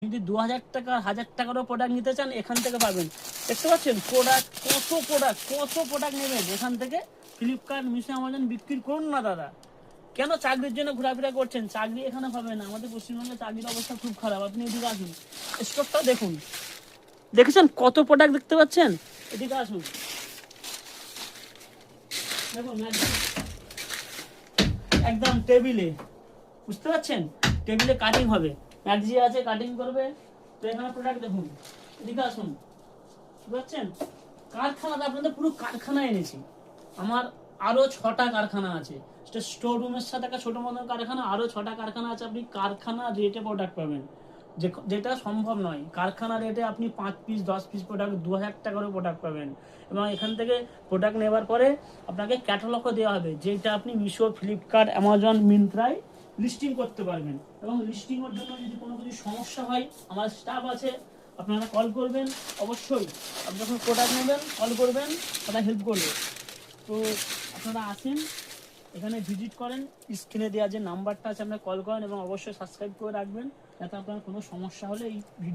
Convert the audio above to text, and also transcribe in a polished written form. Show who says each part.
Speaker 1: যদি 2000 টাকা 1000 টাকারও প্রোডাক্ট নিতে চান এখান থেকে পাবেন। দেখতে পাচ্ছেন প্রোডাক্ট, কত প্রোডাক্ট নেবেন এখান থেকে। ফ্লিপকার্ট, মিশো, অ্যামাজন বিক্রি করুন না দাদা। কেন চাকরির জন্য ঘোরাফেরা করছেন? চাকরি এখানে পাবেন না। আমাদের পশ্চিমবঙ্গে চাকরির অবস্থা খুব খারাপ। আপনি এদিকে আসুন, স্টকটা দেখুন। দেখেছেন কত প্রোডাক্ট দেখতে পাচ্ছেন? এদিকে আসুন, দেখুন একদম টেবিলে, বুঝতে পারছেন? টেবিলে কাটিং হবে, ম্যাগজি আছে, কাটিং করবে। তো এখানে প্রোডাক্ট দেখুন, এদিকে আসুন, বুঝতে পারছেন? কারখানাতে আপনাদের পুরো কারখানা এনেছি। আমার আরো 6টা কারখানা আছে। স্টোর রুমের সাথে একটা ছোট মতো কারখানা, আরো 6টা কারখানা আছে। আপনি কারখানা রেটে প্রোডাক্ট পাবেন, যেটা সম্ভব নয়। কারখানা রেটে আপনি 5 পিস 10 পিস প্রোডাক্ট 2000 টাকারও প্রোডাক্ট পাবেন। এবং এখান থেকে প্রোডাক্ট নেবার পরে আপনাকে ক্যাটালগও দেওয়া হবে, যেটা আপনি মিশো, ফ্লিপকার্ট, অ্যামাজন, মিন্ত্রায় লিস্টিং করতে পারবেন। এবং লিস্টিংয়ের জন্য যদি কোনো কিছু সমস্যা হয়, আমার স্টাফ আছে, আপনারা কল করবেন। অবশ্যই আপনি যখন প্রোডাক্ট নেবেন কল করবেন, তারা হেল্প করবে। তো আপনারা আসেন, এখানে ভিজিট করেন, স্ক্রিনে দেওয়া যে নাম্বারটা আছে আপনারা কল করেন এবং অবশ্যই সাবস্ক্রাইব করে রাখবেন, যাতে আপনার কোনো সমস্যা হলে এই ভিডিও